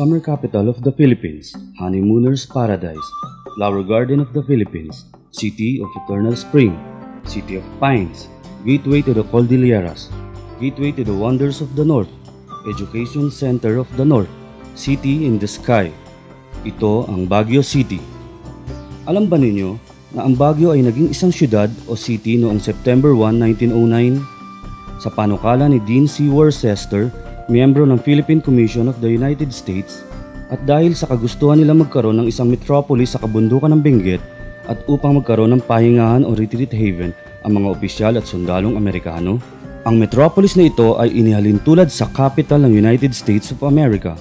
Summer capital of the Philippines, honeymooners paradise, flower garden of the Philippines, city of eternal spring, city of pines, gateway to the Cordilleras, gateway to the wonders of the north, education center of the north, city in the sky. Ito ang Baguio City. Alam ba ninyo na ang Baguio ay naging isang syudad o city noong September 1, 1909? Sa panukala ni Dean C. Worcester, miyembro ng Philippine Commission of the United States, at dahil sa kagustuhan nila magkaroon ng isang metropolis sa kabundukan ng Benguet at upang magkaroon ng pahingahan o retreat haven ang mga opisyal at sundalong Amerikano, ang metropolis na ito ay inihalin tulad sa capital ng United States of America.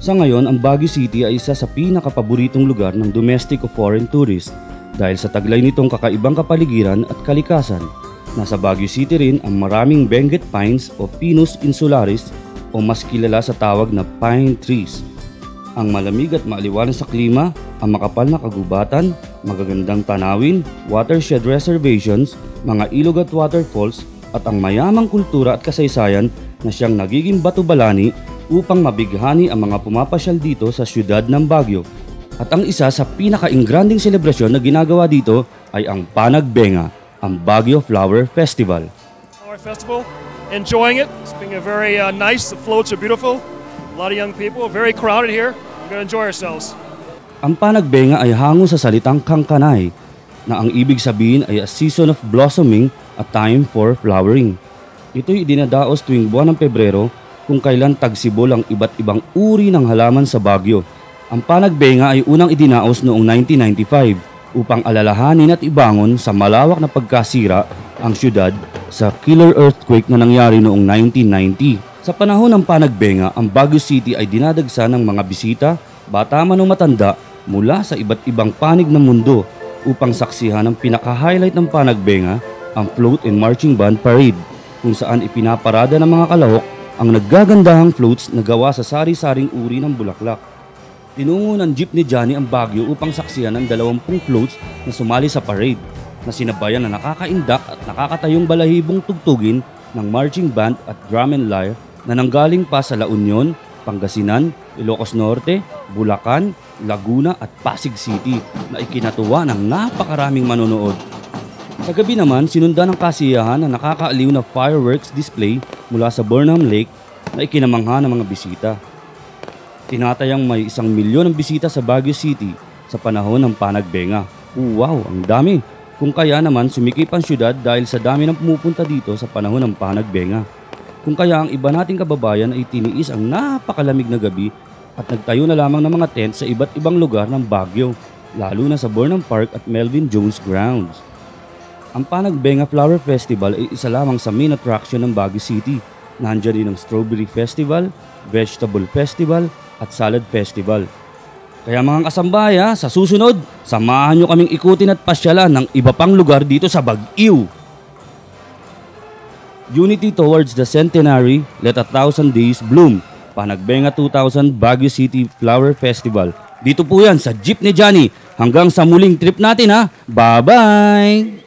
Sa ngayon, ang Baguio City ay isa sa pinakapaboritong lugar ng domestic o foreign tourists dahil sa taglay nitong kakaibang kapaligiran at kalikasan. Nasa Baguio City rin ang maraming Benguet pines o Pinus insularis o mas kilala sa tawag na pine trees. Ang malamig at maaliwalas sa klima, ang makapal na kagubatan, magagandang tanawin, watershed reservations, mga ilog at waterfalls, at ang mayamang kultura at kasaysayan na siyang nagiging batubalani upang mabighani ang mga pumapasyal dito sa siyudad ng Baguio. At ang isa sa pinaka-ingranding selebrasyon na ginagawa dito ay ang Panagbenga, ang Baguio Flower Festival. Flower Festival, enjoying it. It's been a very nice. The floats are beautiful. A lot of young people. Very crowded here. We're gonna enjoy ourselves. Ang Panagbenga ay hango sa salitang Kangkanay na ang ibig sabihin ay a season of blossoming, a time for flowering. Ito'y idinadaos tuwing buwan ng Pebrero kung kailan tagsibol ang iba't ibang uri ng halaman sa Baguio. Ang Panagbenga ay unang idinaos noong 1995 upang alalahanin at ibangon sa malawak na pagkasira ang syudad sa killer earthquake na nangyari noong 1990. Sa panahon ng Panagbenga, ang Baguio City ay dinadagsa ng mga bisita, bata man o matanda, mula sa iba't ibang panig ng mundo upang saksihan ang pinaka-highlight ng Panagbenga, ang Float and Marching Band Parade, kung saan ipinaparada ng mga kalahok ang naggagandahang floats na gawa sa sari-saring uri ng bulaklak. Tinungo ng jeep ni Johnny ang Baguio upang saksihan ang 20 floats na sumali sa parade, na sinabayan na nakakaindak at nakakatayong balahibong tugtugin ng marching band at drum and lyre na nanggaling pa sa La Union, Pangasinan, Ilocos Norte, Bulacan, Laguna at Pasig City na ikinatuwa ng napakaraming manonood. Sa gabi naman, sinundan ng kasiyahan na nakakaaliw na fireworks display mula sa Burnham Lake na ikinamangha ng mga bisita. Tinatayang may 1 milyon ng bisita sa Baguio City sa panahon ng Panagbenga. Wow, ang dami! Kung kaya naman sumikip ang syudad dahil sa dami ng pumupunta dito sa panahon ng Panagbenga. Kung kaya ang iba nating kababayan ay tiniis ang napakalamig na gabi at nagtayo na lamang ng mga tent sa iba't ibang lugar ng Baguio, lalo na sa Burnham Park at Melvin Jones Grounds. Ang Panagbenga Flower Festival ay isa lamang sa main attraction ng Baguio City. Nandiyan din ang Strawberry Festival, Vegetable Festival at Salad Festival. Kaya mga kasambaya, sa susunod, samahan nyo kaming ikutin at pasyalan ng iba pang lugar dito sa Baguio. Unity towards the centenary, let 1,000 days bloom. Panagbenga 2000 Baguio City Flower Festival. Dito po yan sa jeep ni Johnny. Hanggang sa muling trip natin ha. Bye-bye!